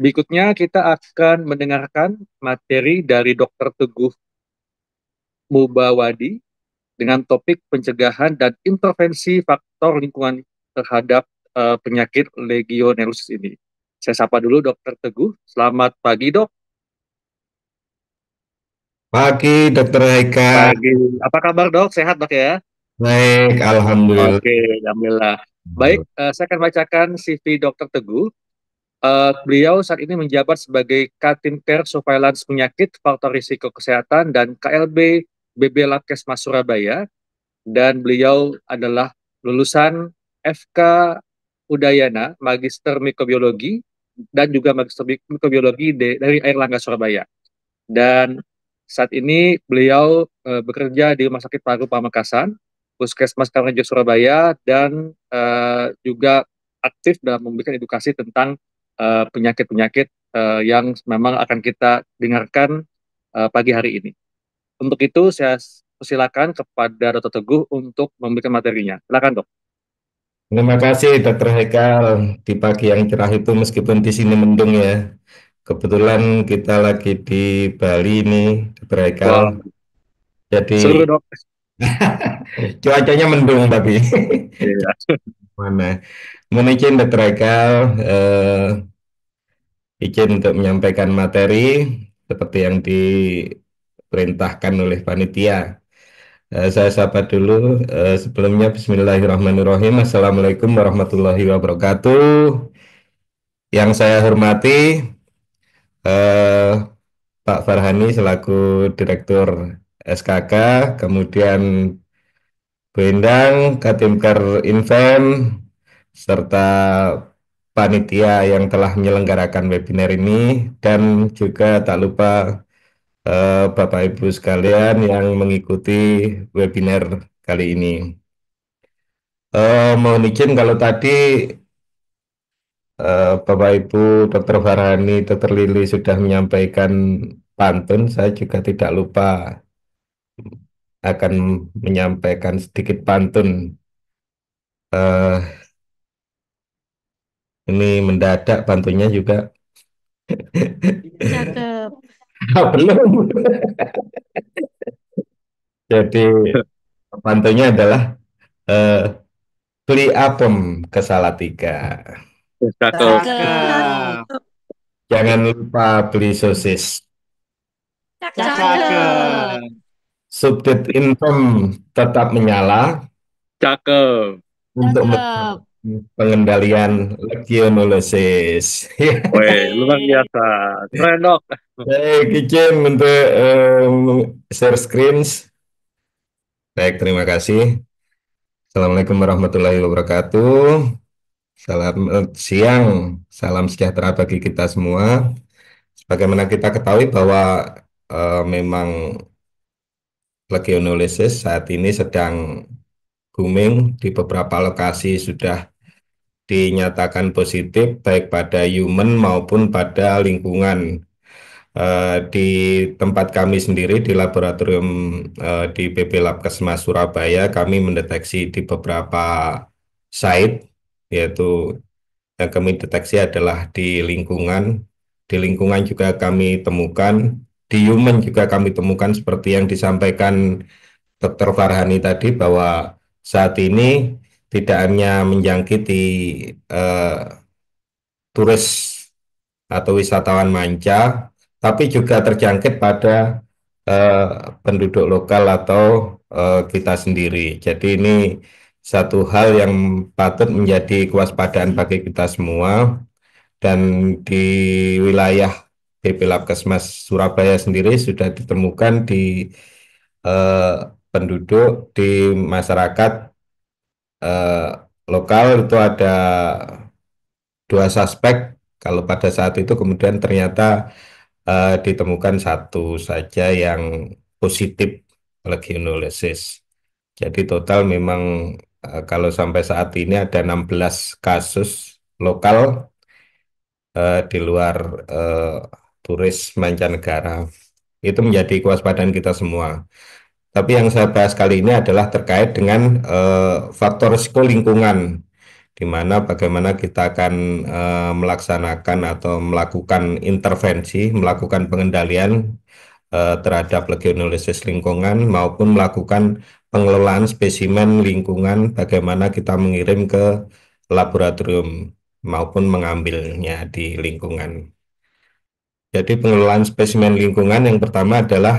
Berikutnya kita akan mendengarkan materi dari Dr. Teguh Mubawadi dengan topik pencegahan dan intervensi faktor lingkungan terhadap penyakit legionellosis ini. Saya sapa dulu Dr. Teguh. Selamat pagi, Dok. Pagi, Dokter Haika. Pagi. Apa kabar, Dok? Sehat, Dok ya? Baik, Alhamdulillah. Oke, alhamdulillah. Baik, saya akan bacakan CV Dr. Teguh. Beliau saat ini menjabat sebagai Katin Care Surveillance Penyakit, Faktor Risiko Kesehatan, dan KLB BB Labkesmas Surabaya. Dan beliau adalah lulusan FK Udayana, Magister Mikrobiologi, dan juga Magister Mikrobiologi dari Airlangga Surabaya. Dan saat ini beliau bekerja di Rumah Sakit Paru Pamekasan, Puskesmas Karangrejo Surabaya, dan juga aktif dalam memberikan edukasi tentang penyakit-penyakit yang memang akan kita dengarkan pagi hari ini. Untuk itu saya persilakan kepada Dr. Teguh untuk memberikan materinya. Silakan, Dok. Terima kasih, Dokter Haikal. Di pagi yang cerah itu, meskipun di sini mendung ya. Kebetulan kita lagi di Bali nih, Dokter Haikal. Wah, seluruh Jadi Dok. cuacanya mendung tapi Iya. mana? Mohon izin, Dokter Haikal, izin untuk menyampaikan materi seperti yang diperintahkan oleh panitia. Saya sapa dulu. Sebelumnya Bismillahirrahmanirrahim. Assalamualaikum warahmatullahi wabarakatuh. Yang saya hormati eh, Pak Farhani selaku Direktur SKK, kemudian Bu Endang, Katimker Invent, serta panitia yang telah menyelenggarakan webinar ini, dan juga tak lupa Bapak Ibu sekalian yang mengikuti webinar kali ini. Mohon izin kalau tadi Bapak Ibu Dr. Farhani, Dr. Lili sudah menyampaikan pantun, saya juga tidak lupa akan menyampaikan sedikit pantun. Eh, ini mendadak pantunnya juga. Cakep. Belum. Jadi pantunnya adalah eh, beli apem ke Salatiga. Cakep. Cakep. Jangan lupa beli sosis. Cakep. Subdit info tetap menyala Cakep. untuk Cakep. pengendalian legionellosis. Weh, luar biasa. Keren, Dok. Baik, izin untuk share screens. Baik, terima kasih. Assalamualaikum warahmatullahi wabarakatuh. Selamat siang, salam sejahtera bagi kita semua. Sebagaimana kita ketahui bahwa memang legionellosis saat ini sedang booming di beberapa lokasi sudah dinyatakan positif baik pada human maupun pada lingkungan. Di tempat kami sendiri di laboratorium di PP Labkesmas Surabaya kami mendeteksi di beberapa site, yaitu yang kami deteksi adalah di lingkungan juga kami temukan, di human juga kami temukan seperti yang disampaikan Dr. Farhani tadi bahwa saat ini tidak hanya menjangkiti eh, turis atau wisatawan manca, tapi juga terjangkit pada eh, penduduk lokal atau kita sendiri. Jadi ini satu hal yang patut menjadi kewaspadaan bagi kita semua. Dan di wilayah BP Labkesmas Surabaya sendiri sudah ditemukan di eh, penduduk di masyarakat eh, lokal itu ada dua suspek. Kalau pada saat itu kemudian ternyata ditemukan satu saja yang positif legionellosis. Jadi total memang kalau sampai saat ini ada 16 kasus lokal di luar eh, turis mancanegara. Itu menjadi kewaspadaan kita semua. Tapi yang saya bahas kali ini adalah terkait dengan faktor risiko lingkungan. di mana bagaimana kita akan melaksanakan atau melakukan intervensi, melakukan pengendalian terhadap legionellosis lingkungan maupun melakukan pengelolaan spesimen lingkungan, bagaimana kita mengirim ke laboratorium maupun mengambilnya di lingkungan. Jadi pengelolaan spesimen lingkungan yang pertama adalah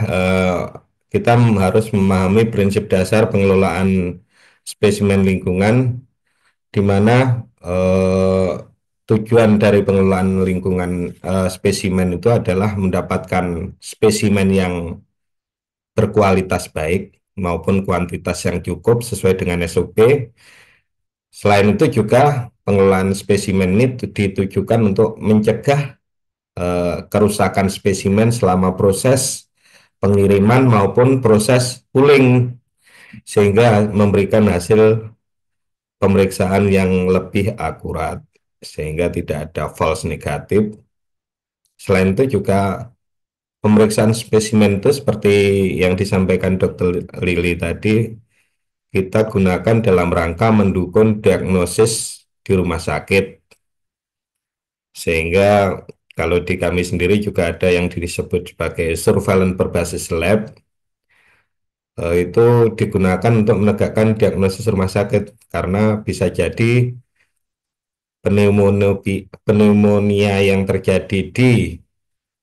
kita harus memahami prinsip dasar pengelolaan spesimen lingkungan, di mana tujuan dari pengelolaan lingkungan spesimen itu adalah mendapatkan spesimen yang berkualitas baik maupun kuantitas yang cukup sesuai dengan SOP. Selain itu juga pengelolaan spesimen ini ditujukan untuk mencegah kerusakan spesimen selama proses pengiriman maupun proses pooling, sehingga memberikan hasil pemeriksaan yang lebih akurat sehingga tidak ada false negatif. Selain itu juga pemeriksaan spesimen itu seperti yang disampaikan Dr. Lili tadi, kita gunakan dalam rangka mendukung diagnosis di rumah sakit. Sehingga kalau di kami sendiri juga ada yang disebut sebagai surveillance berbasis lab, itu digunakan untuk menegakkan diagnosis rumah sakit karena bisa jadi pneumonia yang terjadi di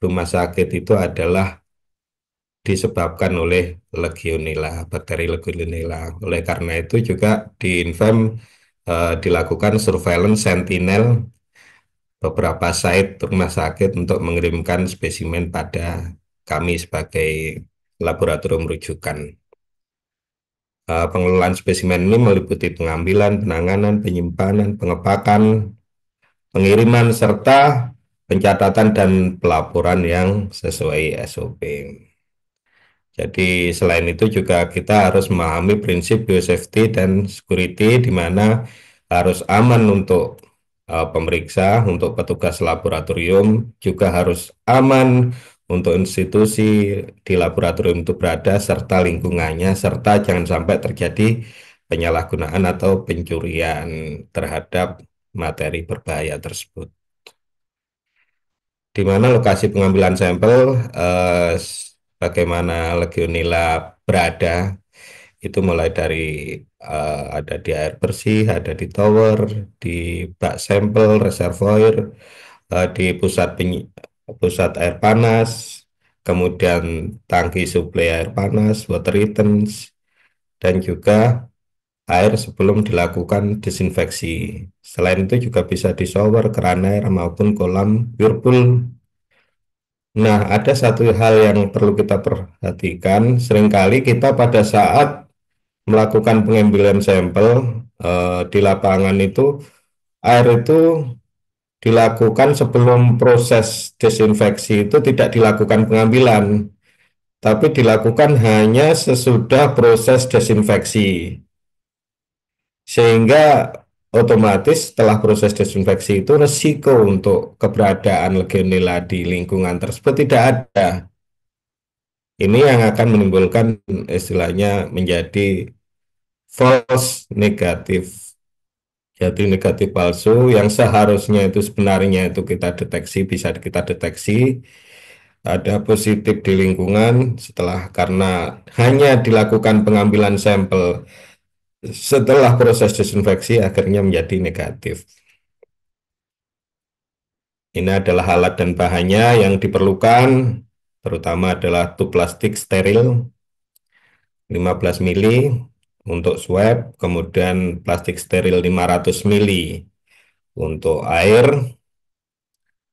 rumah sakit itu adalah disebabkan oleh Legionella, bakteri Legionella. Oleh karena itu juga di Infem dilakukan surveillance sentinel beberapa site rumah sakit untuk mengirimkan spesimen pada kami sebagai laboratorium rujukan. Pengelolaan spesimen ini meliputi pengambilan, penanganan, penyimpanan, pengepakan, pengiriman, serta pencatatan dan pelaporan yang sesuai SOP. Jadi selain itu juga kita harus memahami prinsip biosafety dan security, di mana harus aman untuk pemeriksa, untuk petugas laboratorium, juga harus aman untuk institusi di laboratorium itu berada, serta lingkungannya, serta jangan sampai terjadi penyalahgunaan atau pencurian terhadap materi berbahaya tersebut. Di mana lokasi pengambilan sampel, bagaimana Legionella berada, itu mulai dari ada di air bersih, ada di tower, di bak sampel, reservoir, di pusat air panas, kemudian tangki suplai air panas, water returns, dan juga air sebelum dilakukan disinfeksi. Selain itu juga bisa di shower, keran air, maupun kolam whirlpool. Nah, ada satu hal yang perlu kita perhatikan. Seringkali kita pada saat melakukan pengambilan sampel di lapangan itu, air itu dilakukan sebelum proses desinfeksi itu tidak dilakukan pengambilan, tapi dilakukan hanya sesudah proses desinfeksi. Sehingga otomatis setelah proses desinfeksi itu resiko untuk keberadaan Legionella di lingkungan tersebut tidak ada. Ini yang akan menimbulkan istilahnya menjadi false negatif. Jadi negatif palsu yang seharusnya itu sebenarnya itu kita deteksi, bisa kita deteksi ada positif di lingkungan setelah karena hanya dilakukan pengambilan sampel setelah proses desinfeksi akhirnya menjadi negatif. Ini adalah alat dan bahannya yang diperlukan, terutama adalah tub plastik steril 15 mili untuk swab, kemudian plastik steril 500 mili untuk air,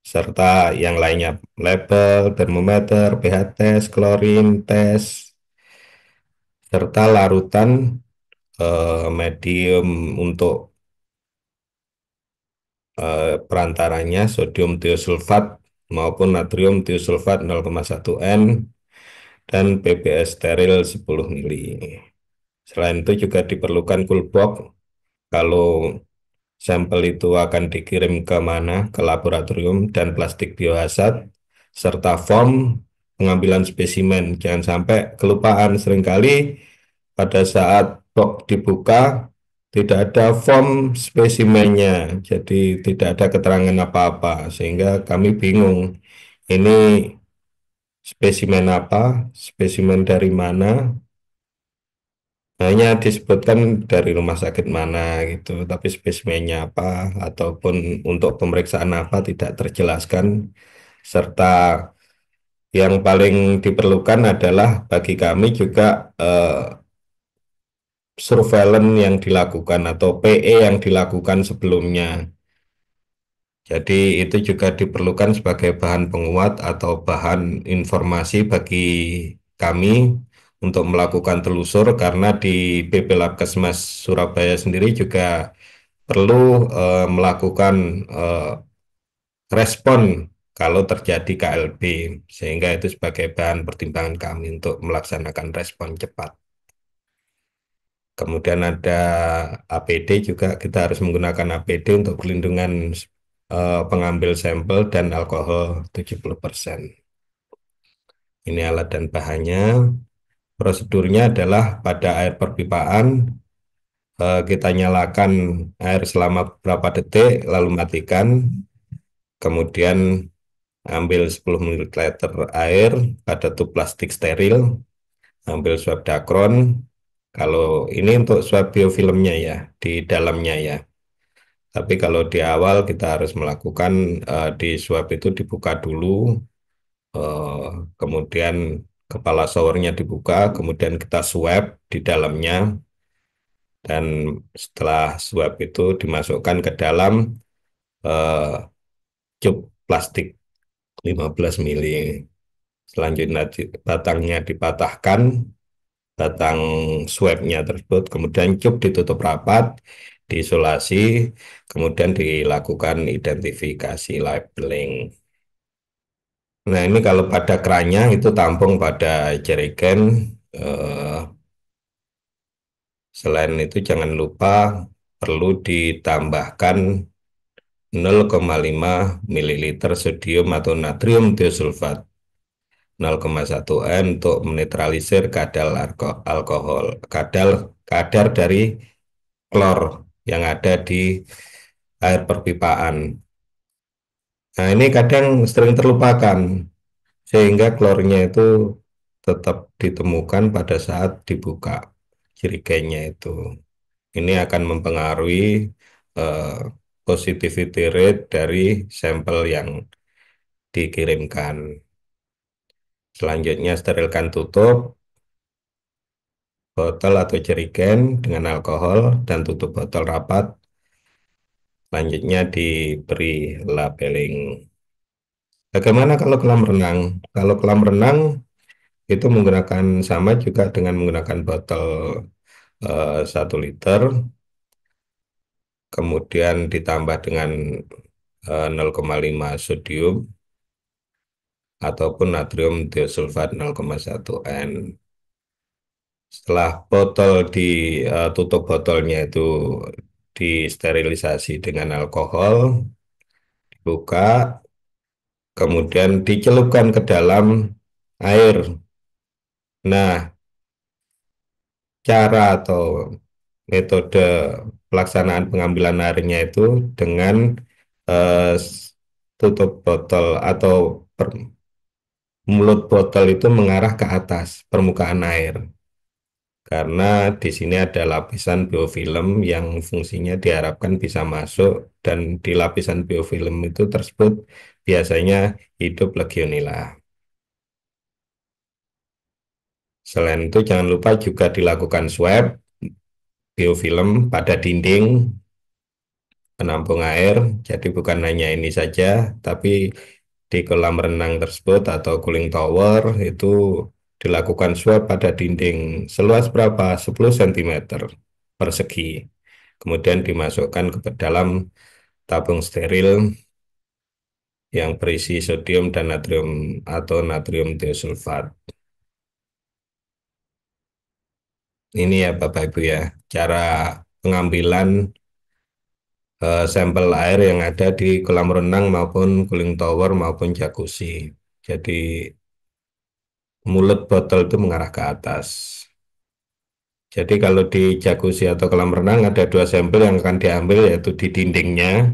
serta yang lainnya, label, termometer, pH test, klorin test, serta larutan medium untuk perantaranya sodium tiosulfat maupun natrium tiosulfat 0,1 N dan PBS steril 10 mili. Selain itu juga diperlukan cool box kalau sampel itu akan dikirim ke mana, ke laboratorium, dan plastik biohazard, serta form pengambilan spesimen. Jangan sampai kelupaan, seringkali pada saat box dibuka tidak ada form spesimennya, jadi tidak ada keterangan apa-apa, sehingga kami bingung. Ini spesimen apa, spesimen dari mana, hanya disebutkan dari rumah sakit mana gitu, tapi spesimennya apa, ataupun untuk pemeriksaan apa tidak terjelaskan, serta yang paling diperlukan adalah bagi kami juga surveillance yang dilakukan atau PE yang dilakukan sebelumnya. Jadi itu juga diperlukan sebagai bahan penguat atau bahan informasi bagi kami untuk melakukan telusur, karena di BP Labkesmas Surabaya sendiri juga perlu melakukan eh, respon kalau terjadi KLB, sehingga itu sebagai bahan pertimbangan kami untuk melaksanakan respon cepat. Kemudian ada APD juga, kita harus menggunakan APD untuk perlindungan pengambil sampel dan alkohol 70%. Ini alat dan bahannya. Prosedurnya adalah pada air perpipaan, kita nyalakan air selama beberapa detik, lalu matikan. Kemudian ambil 10 ml air pada tub plastik steril, ambil swab dakron. Kalau ini untuk swab biofilmnya ya, di dalamnya ya. Tapi kalau di awal kita harus melakukan di swab itu dibuka dulu, eh, kemudian kepala showernya dibuka, kemudian kita swab di dalamnya, dan setelah swab itu dimasukkan ke dalam eh, cup plastik 15 mili. Selanjutnya batangnya dipatahkan, batang swabnya tersebut, kemudian cup ditutup rapat, diisolasi, kemudian dilakukan identifikasi labeling. Nah, ini kalau pada kerannya itu tampung pada jerigen. Eh, Selain itu jangan lupa perlu ditambahkan 0,5 ml sodium atau natrium tiosulfat, 0,1 N untuk menetralisir kadar alkohol, kadar dari klor yang ada di air perpipaan. Nah, ini kadang sering terlupakan, sehingga klornya itu tetap ditemukan pada saat dibuka jerigennya itu. Ini akan mempengaruhi eh, positivity rate dari sampel yang dikirimkan. Selanjutnya sterilkan tutup botol atau jerigen dengan alkohol dan tutup botol rapat. Selanjutnya diberi labeling. Bagaimana kalau kolam renang? Kalau kolam renang itu menggunakan sama juga dengan menggunakan botol 1 liter, kemudian ditambah dengan 0,5 sodium ataupun natrium tiosulfat 0,1 N. Setelah botol ditutup botolnya itu disterilisasi dengan alkohol, dibuka, kemudian dicelupkan ke dalam air. Nah, cara atau metode pelaksanaan pengambilan airnya itu dengan eh, tutup botol atau mulut botol itu mengarah ke atas permukaan air. Karena di sini ada lapisan biofilm yang fungsinya diharapkan bisa masuk, dan di lapisan biofilm itu tersebut biasanya hidup Legionella. Selain itu jangan lupa juga dilakukan swab biofilm pada dinding penampung air. Jadi bukan hanya ini saja, tapi di kolam renang tersebut atau cooling tower itu dilakukan swab pada dinding seluas berapa? 10 cm persegi. Kemudian dimasukkan ke dalam tabung steril yang berisi sodium dan natrium atau natrium tiosulfat. Ini ya Bapak Ibu ya, cara pengambilan sampel air yang ada di kolam renang maupun cooling tower maupun jacuzzi. Jadi mulut botol itu mengarah ke atas. Jadi kalau di jacuzzi atau kolam renang ada dua sampel yang akan diambil, yaitu di dindingnya.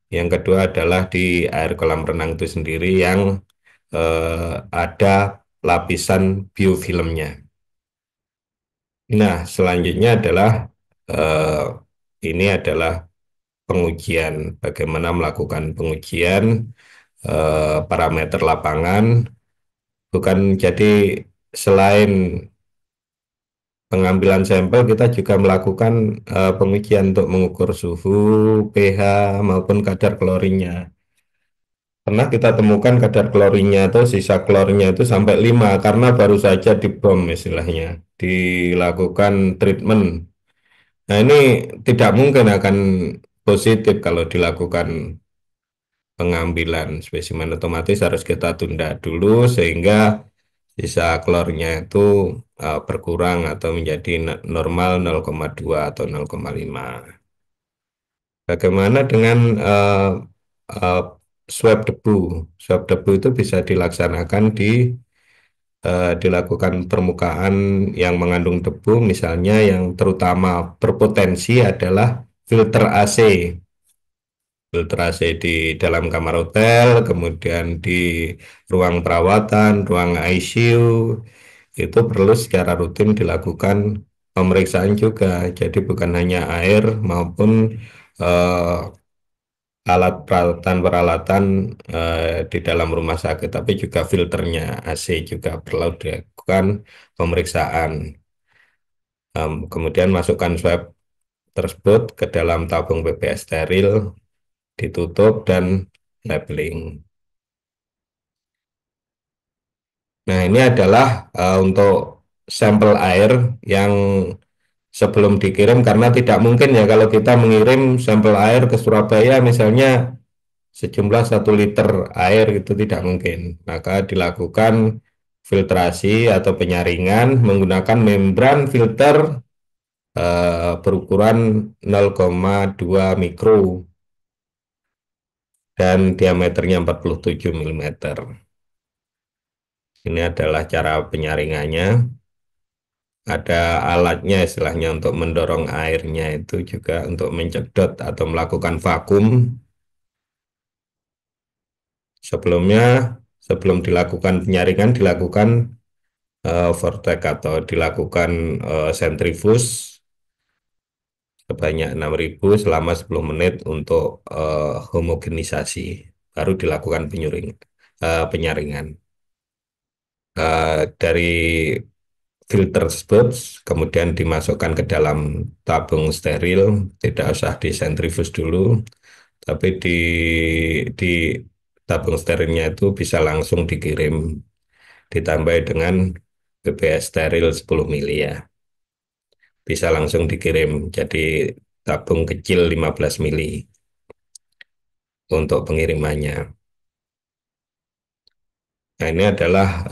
Yang kedua adalah di air kolam renang itu sendiri yang ada lapisan biofilmnya. Nah, selanjutnya adalah eh, ini adalah pengujian, bagaimana melakukan pengujian parameter lapangan. Bukan jadi selain pengambilan sampel, kita juga melakukan pengujian untuk mengukur suhu, pH maupun kadar klorinnya. Pernah kita temukan kadar klorinnya atau sisa klornya itu sampai 5 karena baru saja dibom istilahnya, dilakukan treatment. Nah, ini tidak mungkin akan positif kalau dilakukan pengambilan spesimen, otomatis harus kita tunda dulu sehingga sisa klornya itu berkurang atau menjadi normal 0,2 atau 0,5. Bagaimana dengan uh, swab debu? Swab debu itu bisa dilaksanakan dilakukan permukaan yang mengandung debu, misalnya yang terutama berpotensi adalah filter AC. Filter AC di dalam kamar hotel, kemudian di ruang perawatan, ruang ICU, itu perlu secara rutin dilakukan pemeriksaan juga. Jadi bukan hanya air maupun eh, alat peralatan-peralatan di dalam rumah sakit, tapi juga filternya AC juga perlu dilakukan pemeriksaan. Kemudian masukkan swab tersebut ke dalam tabung BPS steril, ditutup dan labeling. Nah, ini adalah untuk sampel air yang sebelum dikirim, karena tidak mungkin ya kalau kita mengirim sampel air ke Surabaya misalnya sejumlah 1 liter air, itu tidak mungkin. Maka dilakukan filtrasi atau penyaringan menggunakan membran filter berukuran 0,2 mikro dan diameternya 47 mm. Ini adalah cara penyaringannya. Ada alatnya istilahnya untuk mendorong airnya itu juga untuk mencedot atau melakukan vakum. Sebelumnya, sebelum dilakukan penyaringan, dilakukan vortex atau dilakukan sentrifus sebanyak 6.000 selama 10 menit untuk homogenisasi. Baru dilakukan penyaringan. Dari filter tersebut kemudian dimasukkan ke dalam tabung steril, tidak usah disentrifus dulu, tapi di tabung sterilnya itu bisa langsung dikirim, ditambah dengan BPS steril 10 mili ya. Bisa langsung dikirim, jadi tabung kecil 15 mili untuk pengirimannya. Nah, ini adalah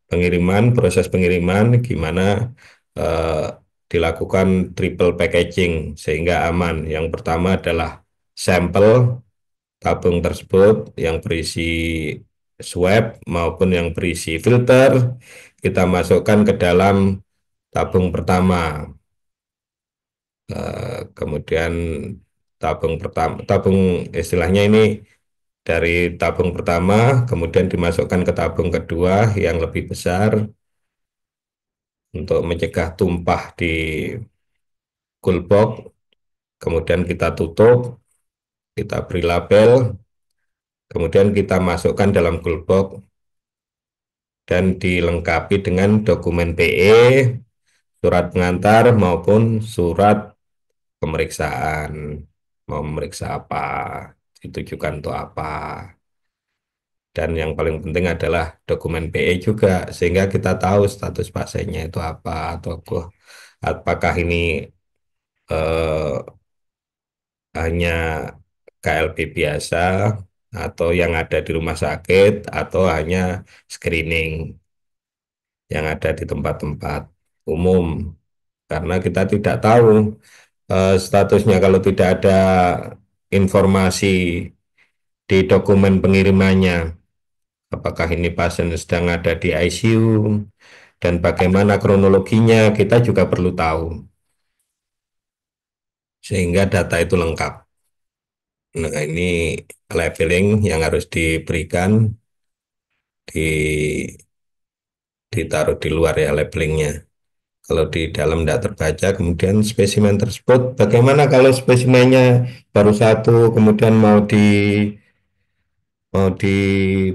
pengiriman, proses pengiriman gimana eh, dilakukan triple packaging sehingga aman. Yang pertama adalah sampel tabung tersebut yang berisi swab maupun yang berisi filter, kita masukkan ke dalam tabung pertama. Kemudian tabung istilahnya ini dari tabung pertama, kemudian dimasukkan ke tabung kedua yang lebih besar untuk mencegah tumpah di cool box. Kemudian kita tutup, kita beri label, kemudian kita masukkan dalam cool box dan dilengkapi dengan dokumen PE, surat pengantar maupun surat pemeriksaan. Mau memeriksa apa, ditujukan untuk apa. Dan yang paling penting adalah dokumen PE juga, sehingga kita tahu status pasiennya itu apa, atau apakah ini eh, hanya KLB biasa, atau yang ada di rumah sakit, atau hanya screening yang ada di tempat-tempat umum. Karena kita tidak tahu statusnya kalau tidak ada informasi di dokumen pengirimannya. Apakah ini pasien sedang ada di ICU, dan bagaimana kronologinya kita juga perlu tahu sehingga data itu lengkap. Nah, ini labeling yang harus diberikan, di ditaruh di luar ya labelingnya. Kalau di dalam tidak terbaca, kemudian spesimen tersebut, bagaimana kalau spesimennya baru satu, kemudian mau di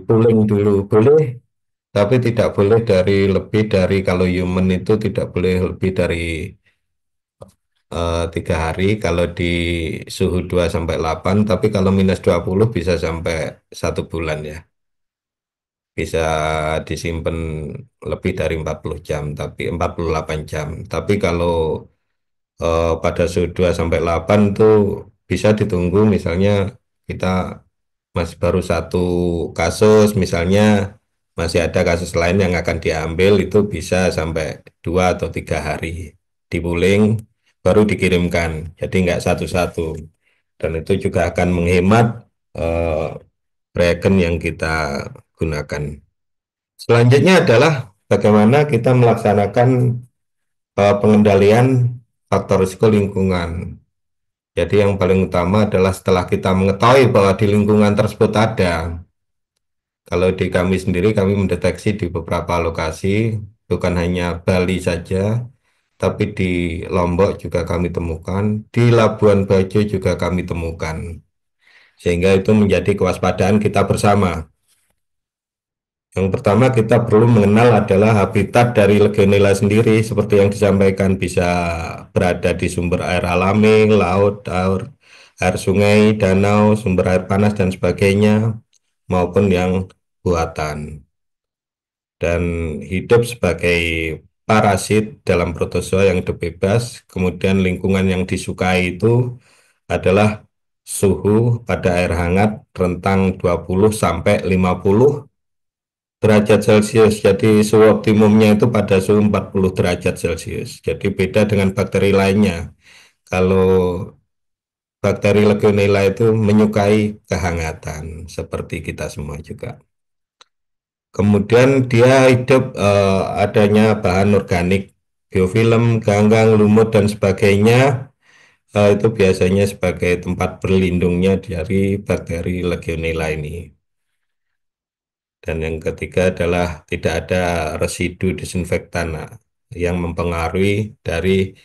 pooling dulu, boleh, tapi tidak boleh dari lebih dari, kalau human itu tidak boleh lebih dari 3 hari kalau di suhu 2 sampai 8, tapi kalau -20 bisa sampai 1 bulan ya. Bisa disimpan lebih dari 40 jam, tapi 48 jam. Tapi kalau pada suhu 2 sampai 8 tuh bisa ditunggu, misalnya kita masih baru satu kasus, misalnya masih ada kasus lain yang akan diambil, itu bisa sampai 2 atau 3 hari dipuling baru dikirimkan, jadi nggak satu-satu, dan itu juga akan menghemat eh, reagen yang kita gunakan. Selanjutnya adalah bagaimana kita melaksanakan pengendalian faktor risiko lingkungan. Jadi yang paling utama adalah setelah kita mengetahui bahwa di lingkungan tersebut ada, kalau di kami sendiri kami mendeteksi di beberapa lokasi, bukan hanya Bali saja, tapi di Lombok juga kami temukan, di Labuan Bajo juga kami temukan. Sehingga itu menjadi kewaspadaan kita bersama. Yang pertama kita perlu mengenal adalah habitat dari Legionella sendiri, seperti yang disampaikan, bisa berada di sumber air alami, laut, air sungai, danau, sumber air panas dan sebagainya, maupun yang buatan, dan hidup sebagai parasit dalam protozoa yang hidup bebas. Kemudian lingkungan yang disukai itu adalah suhu pada air hangat rentang 20 sampai 50 derajat Celcius. Jadi suhu optimumnya itu pada suhu 40 derajat Celcius. Jadi beda dengan bakteri lainnya. Kalau bakteri Legionella itu menyukai kehangatan seperti kita semua juga. Kemudian dia hidup adanya bahan organik, biofilm, ganggang, lumut dan sebagainya. Itu biasanya sebagai tempat berlindungnya dari bakteri Legionella ini. Dan yang ketiga adalah tidak ada residu disinfektan yang mempengaruhi dari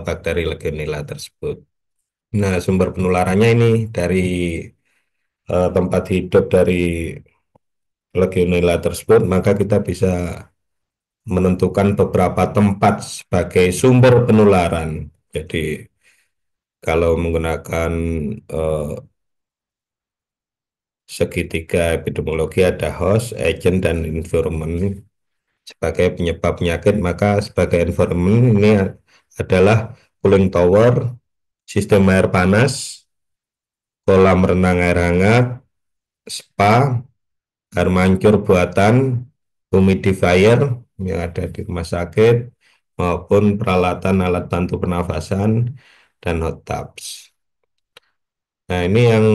bakteri Legionella tersebut. Nah, sumber penularannya ini dari tempat hidup dari Legionella tersebut, maka kita bisa menentukan beberapa tempat sebagai sumber penularan. Jadi, kalau menggunakan eh, segitiga epidemiologi, ada host, agent, dan environment sebagai penyebab penyakit, maka sebagai environment ini adalah cooling tower, sistem air panas, kolam renang air hangat, spa, air mancur buatan, humidifier yang ada di rumah sakit, maupun peralatan alat bantu pernafasan, dan hot tubs. Nah, ini yang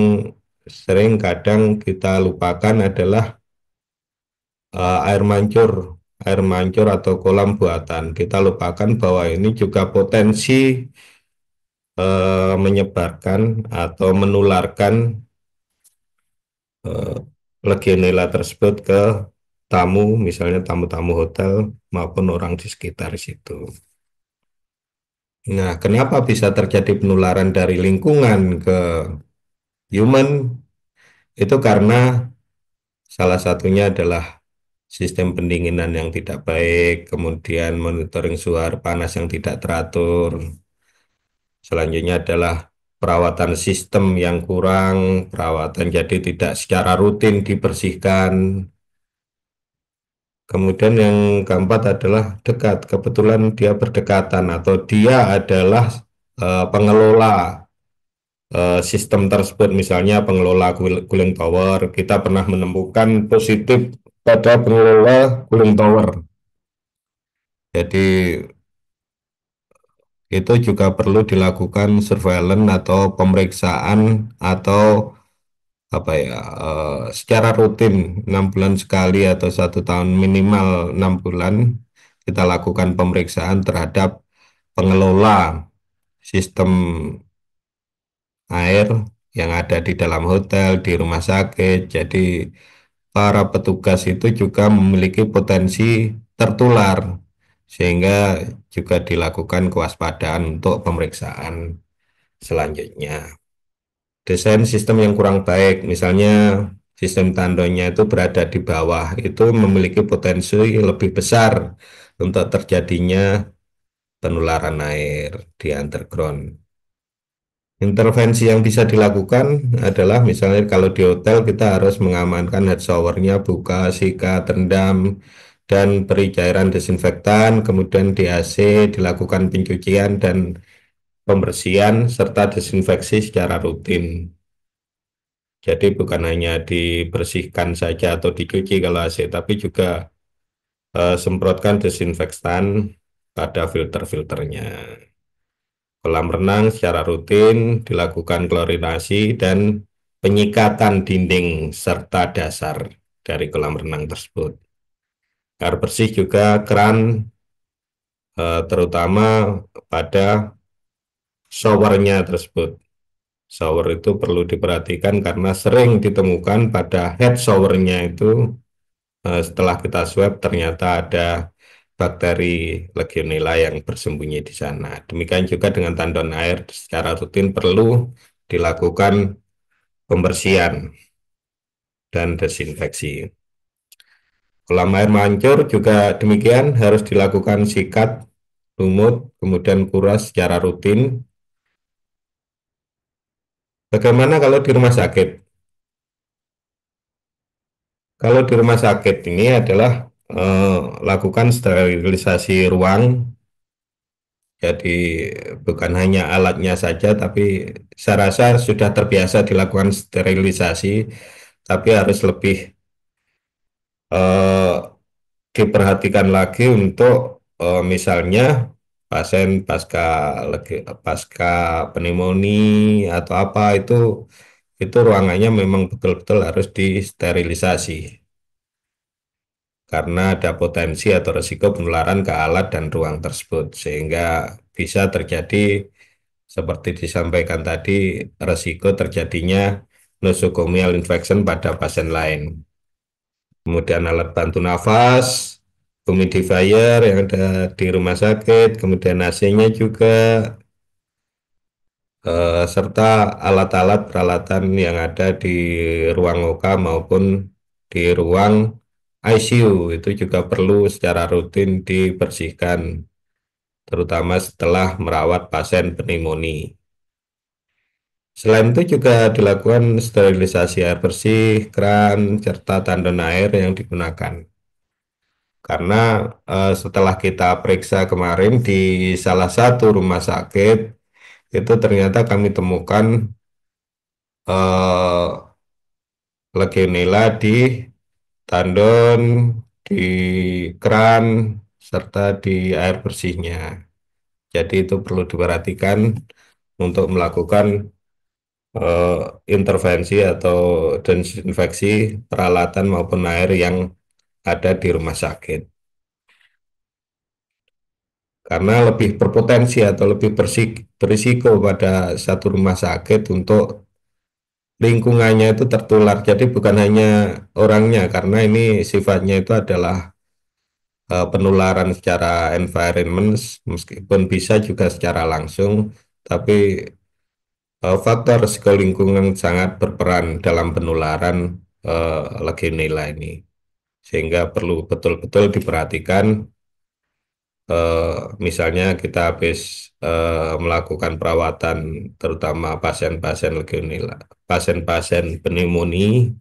sering kadang kita lupakan adalah air mancur atau kolam buatan. Kita lupakan bahwa ini juga potensi menyebarkan atau menularkan eh, Legionella tersebut ke tamu, misalnya tamu-tamu hotel maupun orang di sekitar situ. Nah, kenapa bisa terjadi penularan dari lingkungan ke human? Itu karena salah satunya adalah sistem pendinginan yang tidak baik, kemudian monitoring suhu air panas yang tidak teratur. Selanjutnya adalah perawatan sistem yang kurang, perawatan jadi tidak secara rutin dibersihkan. Kemudian yang keempat adalah dekat, kebetulan dia berdekatan atau dia adalah pengelola sistem tersebut, misalnya pengelola cooling tower. Kita pernah menemukan positif pada pengelola cooling tower. Jadi itu juga perlu dilakukan surveillance atau pemeriksaan atau apa ya, secara rutin 6 bulan sekali atau 1 tahun, minimal 6 bulan, kita lakukan pemeriksaan terhadap pengelola sistem air yang ada di dalam hotel, di rumah sakit. Jadi para petugas itu juga memiliki potensi tertular, sehingga juga dilakukan kewaspadaan untuk pemeriksaan selanjutnya. Desain sistem yang kurang baik, misalnya sistem tandonnya itu berada di bawah, itu memiliki potensi lebih besar untuk terjadinya penularan air di underground. Intervensi yang bisa dilakukan adalah misalnya kalau di hotel kita harus mengamankan head showernya, buka, sikat, rendam, dan beri cairan desinfektan, kemudian di AC dilakukan pencucian dan pembersihan serta desinfeksi secara rutin. Jadi bukan hanya dibersihkan saja atau dicuci kalau AC, tapi juga semprotkan desinfektan pada filter-filternya. Kolam renang secara rutin dilakukan klorinasi dan penyikatan dinding serta dasar dari kolam renang tersebut. Air bersih juga keran, terutama pada showernya tersebut. Shower itu perlu diperhatikan karena sering ditemukan pada head showernya itu setelah kita swab ternyata ada bakteri Legionella yang bersembunyi di sana. Demikian juga dengan tandon air secara rutin perlu dilakukan pembersihan dan desinfeksi. Kolam air mancur juga demikian harus dilakukan sikat, lumut, kemudian kuras secara rutin. Bagaimana kalau di rumah sakit? Kalau di rumah sakit ini adalah lakukan sterilisasi ruang. Jadi bukan hanya alatnya saja, tapi saya rasa sudah terbiasa dilakukan sterilisasi, tapi harus lebih eh, diperhatikan lagi untuk misalnya pasien pasca pneumonia atau apa itu ruangannya memang betul-betul harus disterilisasi karena ada potensi atau risiko penularan ke alat dan ruang tersebut sehingga bisa terjadi seperti disampaikan tadi risiko terjadinya nosocomial infection pada pasien lain. Kemudian alat bantu nafas, humidifier yang ada di rumah sakit, kemudian AC-nya juga, serta alat-alat peralatan yang ada di ruang OK maupun di ruang ICU itu juga perlu secara rutin dibersihkan, terutama setelah merawat pasien pneumonia. Selain itu juga dilakukan sterilisasi air bersih, keran, serta tandon air yang digunakan. Karena setelah kita periksa kemarin di salah satu rumah sakit, itu ternyata kami temukan eh, Legionella di tandon, di keran, serta di air bersihnya. Jadi itu perlu diperhatikan untuk melakukan eh, intervensi atau desinfeksi peralatan maupun air yang ada di rumah sakit. Karena lebih berpotensi atau lebih berisiko pada satu rumah sakit untuk lingkungannya itu tertular. Jadi bukan hanya orangnya, karena ini sifatnya itu adalah penularan secara environment, meskipun bisa juga secara langsung, tapi faktor risiko lingkungan sangat berperan dalam penularan Legionella ini. Sehingga perlu betul-betul diperhatikan misalnya kita habis melakukan perawatan terutama pasien-pasien legionella, pasien-pasien pneumonia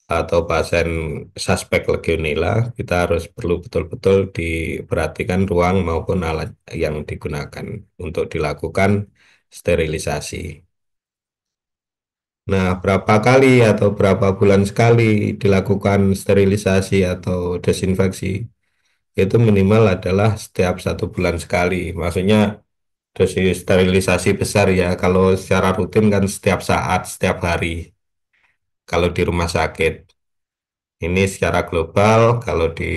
atau pasien suspek legionella, kita harus perlu betul-betul diperhatikan ruang maupun alat yang digunakan untuk dilakukan sterilisasi. Nah, berapa kali atau berapa bulan sekali dilakukan sterilisasi atau desinfeksi? Itu minimal adalah setiap 1 bulan sekali. Maksudnya dosis sterilisasi besar ya. Kalau secara rutin kan setiap saat, setiap hari. Kalau di rumah sakit Ini secara global, kalau di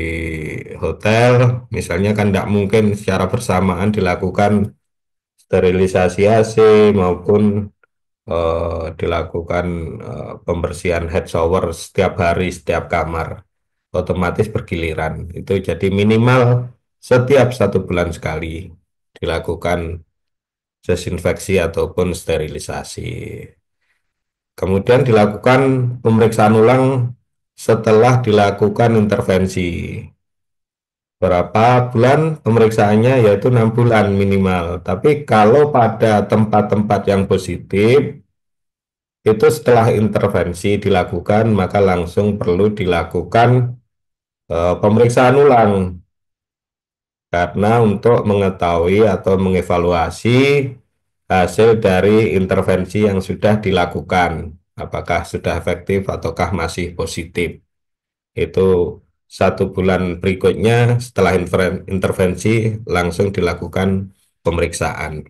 hotel, misalnya kan tidak mungkin secara bersamaan dilakukan sterilisasi AC maupun dilakukan pembersihan head shower setiap hari, setiap kamar. Otomatis bergiliran. Itu jadi minimal setiap 1 bulan sekali dilakukan desinfeksi ataupun sterilisasi. Kemudian dilakukan pemeriksaan ulang setelah dilakukan intervensi. Berapa bulan pemeriksaannya? Yaitu 6 bulan minimal. Tapi kalau pada tempat-tempat yang positif, itu setelah intervensi dilakukan, maka langsung perlu dilakukan pemeriksaan ulang. Karena untuk mengetahui atau mengevaluasi hasil dari intervensi yang sudah dilakukan, apakah sudah efektif ataukah masih positif. Itu 1 bulan berikutnya setelah intervensi langsung dilakukan pemeriksaan.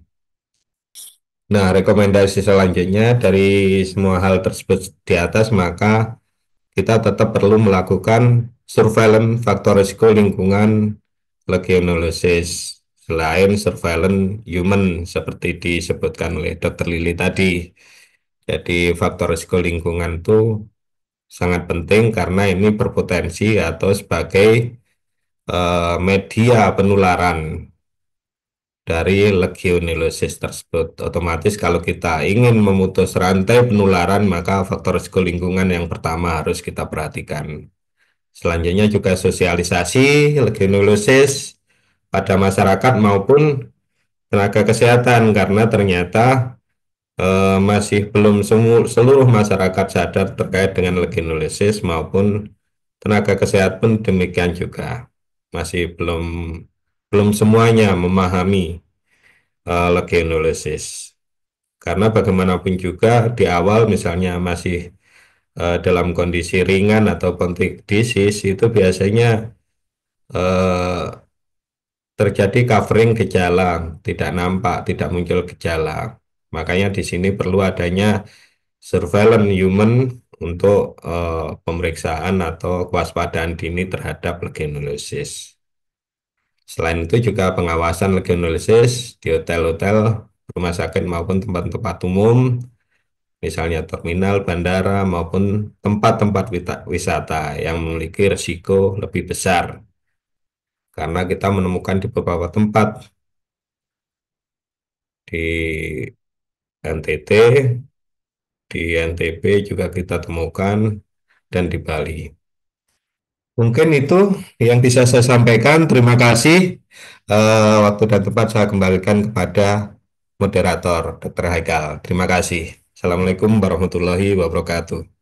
Nah, rekomendasi selanjutnya dari semua hal tersebut di atas, maka kita tetap perlu melakukan surveillance faktor risiko lingkungan legionellosis selain surveillance human seperti disebutkan oleh Dr. Lili tadi. Jadi faktor risiko lingkungan itu sangat penting karena ini berpotensi atau sebagai media penularan dari legionellosis tersebut. Otomatis kalau kita ingin memutus rantai penularan, maka faktor risiko lingkungan yang pertama harus kita perhatikan. Selanjutnya juga sosialisasi legionellosis pada masyarakat maupun tenaga kesehatan karena ternyata masih belum seluruh masyarakat sadar terkait dengan legionellosis maupun tenaga kesehatan pun demikian juga masih belum belum semuanya memahami legionellosis. Karena bagaimanapun juga di awal misalnya masih dalam kondisi ringan atau konflik disease itu biasanya eh, terjadi covering gejala, tidak nampak, tidak muncul gejala. Makanya di sini perlu adanya surveillance human untuk pemeriksaan atau kewaspadaan dini terhadap legionellosis. Selain itu juga pengawasan legionellosis di hotel-hotel, rumah sakit maupun tempat-tempat umum, misalnya terminal, bandara maupun tempat-tempat wisata yang memiliki risiko lebih besar. Karena kita menemukan di beberapa tempat di NTT, di NTB juga kita temukan, dan di Bali. Mungkin itu yang bisa saya sampaikan. Terima kasih. Waktu dan tempat saya kembalikan kepada moderator, Dr. Haikal. Terima kasih. Assalamualaikum warahmatullahi wabarakatuh.